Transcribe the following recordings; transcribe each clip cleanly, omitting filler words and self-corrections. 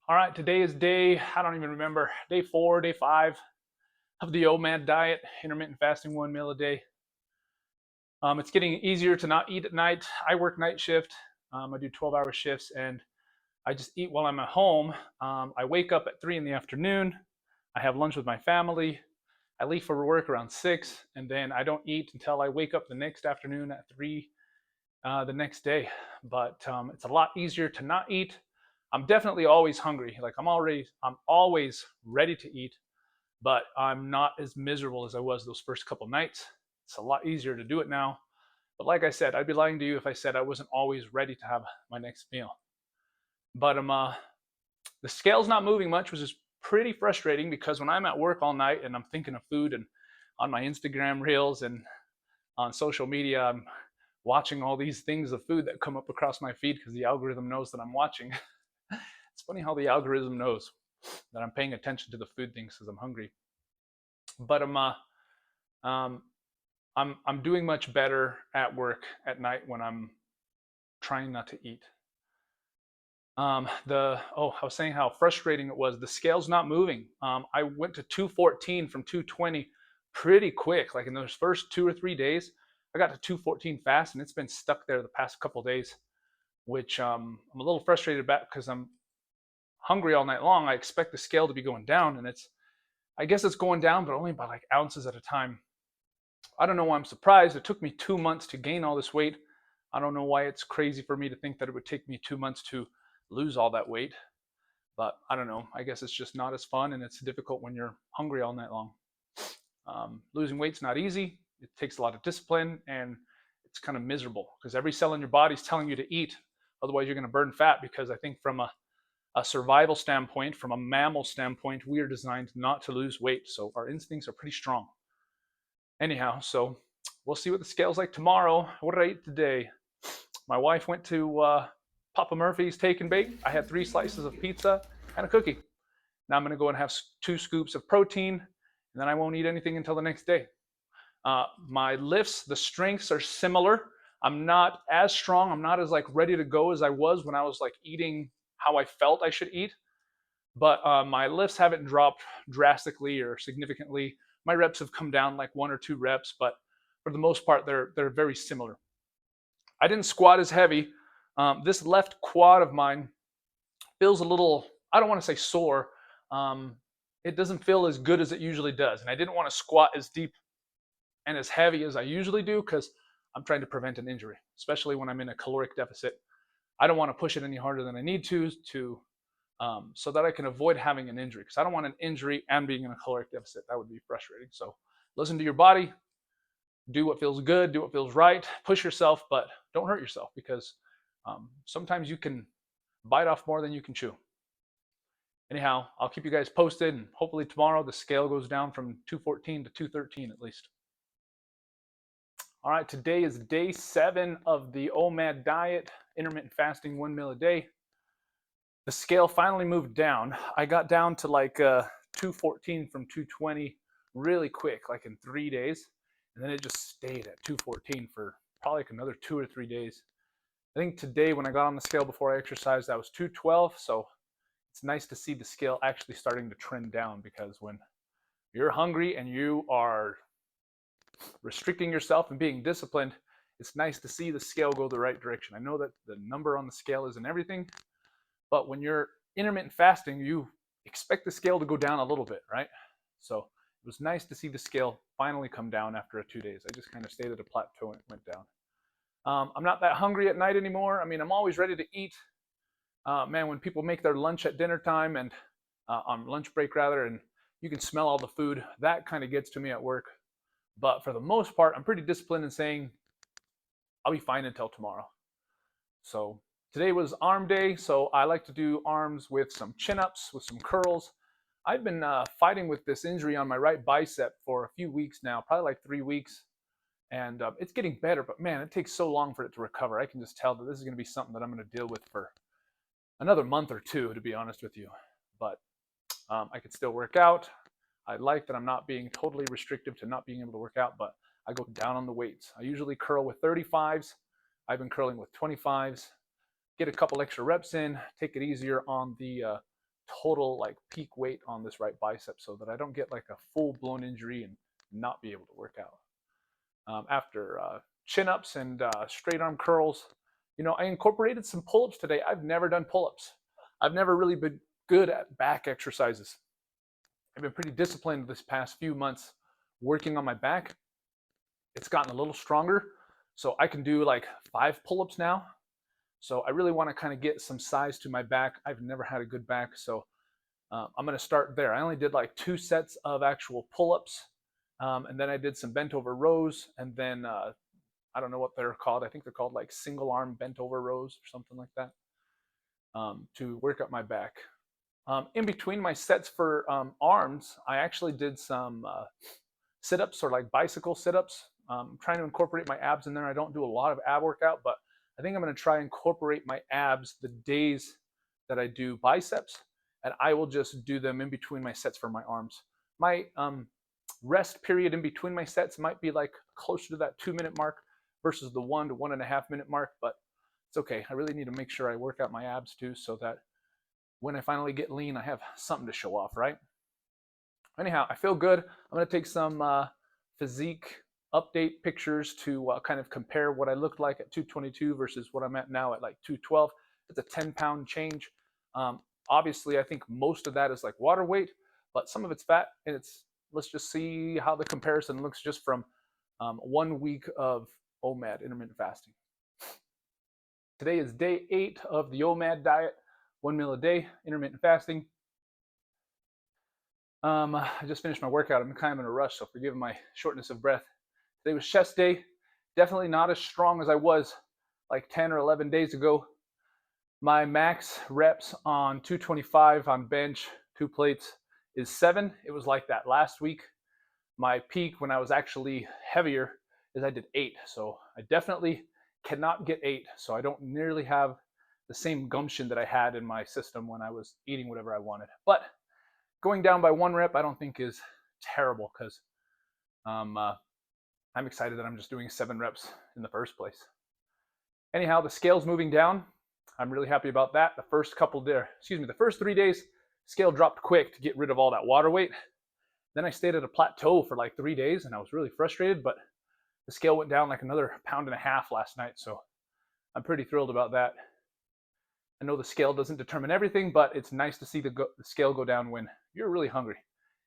All right, today is I don't even remember, day 4, day 5 of the OMAD diet, intermittent fasting, 1 meal a day. It's getting easier to not eat at night. I work night shift. I do 12-hour shifts, and I just eat while I'm at home. I wake up at 3 in the afternoon. I have lunch with my family. I leave for work around 6, and then I don't eat until I wake up the next afternoon at 3 the next day. But it's a lot easier to not eat. I'm definitely always hungry. Like I'm always ready to eat, but I'm not as miserable as I was those first couple nights. It's a lot easier to do it now. But like I said, I'd be lying to you if I said I wasn't always ready to have my next meal. But the scale's not moving much, which is pretty frustrating because when I'm at work all night and I'm thinking of food and on my Instagram reels and on social media, I'm watching all these things of food that come up across my feed because the algorithm knows that I'm watching. It's funny how the algorithm knows that I'm paying attention to the food things because I'm hungry. But um, I'm doing much better at work at night when I'm trying not to eat. I was saying how frustrating it was. The scale's not moving. I went to 214 from 220 pretty quick. Like in those first 2 or 3 days, I got to 214 fast, and it's been stuck there the past couple of days, which I'm a little frustrated about because I'm hungry all night long. I expect the scale to be going down, and I guess it's going down, but only by like ounces at a time. I don't know why I'm surprised. It took me 2 months to gain all this weight. I don't know why it's crazy for me to think that it would take me 2 months to lose all that weight. But I don't know. I guess it's just not as fun, and it's difficult when you're hungry all night long. Losing weight's not easy. It takes a lot of discipline, and it's kind of miserable because every cell in your body is telling you to eat. Otherwise, you're going to burn fat because I think from a survival standpoint, from a mammal standpoint, we are designed not to lose weight. So our instincts are pretty strong. Anyhow, so we'll see what the scale's like tomorrow. What did I eat today? My wife went to Papa Murphy's Take and Bake. I had 3 slices of pizza and a cookie. Now I'm going to go and have 2 scoops of protein, and then I won't eat anything until the next day. My lifts, the strengths are similar. I'm not as strong. I'm not as like ready to go as I was when I was like eating how I felt I should eat. But my lifts haven't dropped drastically or significantly. My reps have come down like 1 or 2 reps, but for the most part, they're very similar. I didn't squat as heavy. This left quad of mine feels a little, I don't want to say sore. Um, it doesn't feel as good as it usually does. And I didn't want to squat as deep and as heavy as I usually do because I'm trying to prevent an injury, especially when I'm in a caloric deficit. I don't want to push it any harder than I need to so that I can avoid having an injury because I don't want an injury and being in a caloric deficit. That would be frustrating. So listen to your body, do what feels good, do what feels right, push yourself, but don't hurt yourself because sometimes you can bite off more than you can chew. Anyhow, I'll keep you guys posted, and hopefully tomorrow the scale goes down from 214 to 213 at least. All right, today is day 7 of the OMAD diet, intermittent fasting, 1 meal a day. The scale finally moved down. I got down to like 214 from 220 really quick, like in 3 days. And then it just stayed at 214 for probably like another 2 or 3 days. I think today when I got on the scale before I exercised, I was 212. So it's nice to see the scale actually starting to trend down because when you're hungry and you are restricting yourself and being disciplined, it's nice to see the scale go the right direction. I know that the number on the scale isn't everything, but when you're intermittent fasting, you expect the scale to go down a little bit, right? So it was nice to see the scale finally come down after 2 days. I just kind of stayed at a plateau and it went down. I'm not that hungry at night anymore. I mean, I'm always ready to eat. Man, when people make their lunch at dinner time and on lunch break rather, and you can smell all the food, that kind of gets to me at work. But for the most part, I'm pretty disciplined in saying I'll be fine until tomorrow. So today was arm day, so I like to do arms with some chin-ups, with some curls. I've been fighting with this injury on my right bicep for a few weeks now, probably like 3 weeks. And it's getting better, but man, it takes so long for it to recover. I can just tell that this is going to be something that I'm going to deal with for another month or two, to be honest with you. But I can still work out. I like that I'm not being totally restrictive to not being able to work out, but I go down on the weights. I usually curl with 35s. I've been curling with 25s. Get a couple extra reps in, take it easier on the total like peak weight on this right bicep so that I don't get like a full blown injury and not be able to work out. After chin ups and straight arm curls, I incorporated some pull ups today. I've never done pull ups. I've never really been good at back exercises. I've been pretty disciplined this past few months working on my back. It's gotten a little stronger, so I can do like 5 pull ups now. So I really want to kind of get some size to my back. I've never had a good back, so I'm going to start there. I only did like 2 sets of actual pull-ups, and then I did some bent over rows, and then I don't know what they're called. I think they're called like single arm bent over rows or something like that, to work up my back. In between my sets for arms, I actually did some sit-ups or like bicycle sit-ups. I'm trying to incorporate my abs in there. I don't do a lot of ab workout, but I think I'm going to try and incorporate my abs the days that I do biceps, and I will just do them in between my sets for my arms. My rest period in between my sets might be like closer to that 2-minute mark versus the 1 to 1.5 minute mark, but it's okay. I really need to make sure I work out my abs too, so that when I finally get lean, I have something to show off, right? Anyhow, I feel good. I'm going to take some physique update pictures to kind of compare what I looked like at 222 versus what I'm at now at like 212. It's a 10-pound change. Obviously, I think most of that is like water weight, but some of it's fat, and let's just see how the comparison looks just from 1 week of OMAD, intermittent fasting. Today is day 8 of the OMAD diet, 1 meal a day, intermittent fasting. I just finished my workout. I'm kind of in a rush, so forgive my shortness of breath. Today was chest day. Definitely not as strong as I was like 10 or 11 days ago. My max reps on 225 on bench, 2 plates, is 7. It was like that last week. My peak when I was actually heavier is I did 8. So I definitely cannot get 8. So I don't nearly have the same gumption that I had in my system when I was eating whatever I wanted. But going down by 1 rep, I don't think is terrible, because I'm excited that I'm just doing 7 reps in the first place. Anyhow, the scale's moving down. I'm really happy about that. The first 3 days, scale dropped quick to get rid of all that water weight. Then I stayed at a plateau for like 3 days, and I was really frustrated, but the scale went down like another 1.5 pounds last night, so I'm pretty thrilled about that. I know the scale doesn't determine everything, but it's nice to see the scale go down when you're really hungry.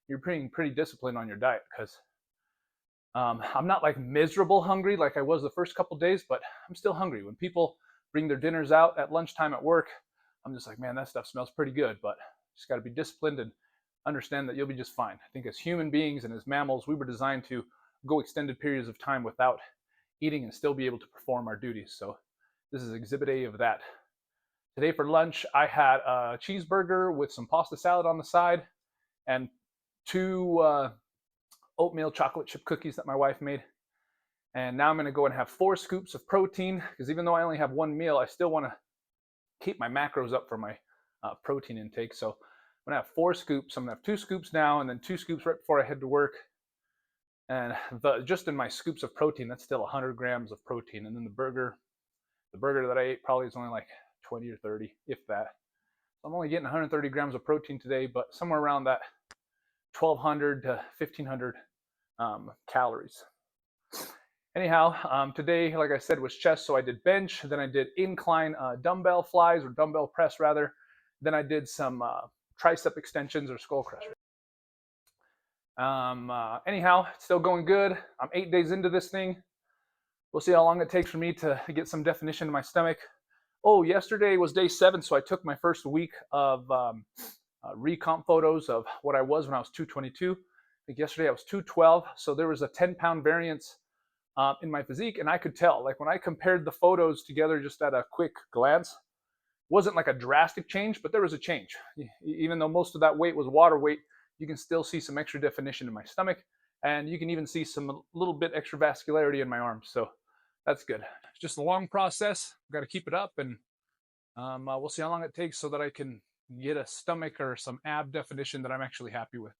You're being pretty disciplined on your diet, because I'm not like miserable hungry like I was the first couple days, but I'm still hungry. When people bring their dinners out at lunchtime at work, I'm just like, man, that stuff smells pretty good, but just got to be disciplined and understand that you'll be just fine. I think as human beings and as mammals, we were designed to go extended periods of time without eating and still be able to perform our duties. So this is exhibit A of that. Today for lunch, I had a cheeseburger with some pasta salad on the side and 2 oatmeal chocolate chip cookies that my wife made. And now I'm going to go and have 4 scoops of protein, because even though I only have 1 meal, I still want to keep my macros up for my protein intake. So I'm going to have 4 scoops. I'm going to have 2 scoops now, and then 2 scoops right before I head to work. And just in my scoops of protein, that's still 100 grams of protein. And then the burger that I ate probably is only like 20 or 30, if that. I'm only getting 130 grams of protein today, but somewhere around that 1,200 to 1,500 calories. Anyhow, today, like I said, was chest, so I did bench. Then I did incline dumbbell flies, or dumbbell press rather. Then I did some tricep extensions or skull crushers. Anyhow, it's still going good. I'm 8 days into this thing. We'll see how long it takes for me to get some definition in my stomach. Oh, yesterday was day 7, so I took my first week of recomp photos of what I was when I was 222. I think yesterday I was 212, so there was a 10-pound variance in my physique, and I could tell, like when I compared the photos together just at a quick glance, it wasn't like a drastic change, but there was a change. Even though most of that weight was water weight, you can still see some extra definition in my stomach, and you can even see some little bit extra vascularity in my arms, so that's good. It's just a long process. I've got to keep it up, and we'll see how long it takes so that I can get a stomach or some ab definition that I'm actually happy with.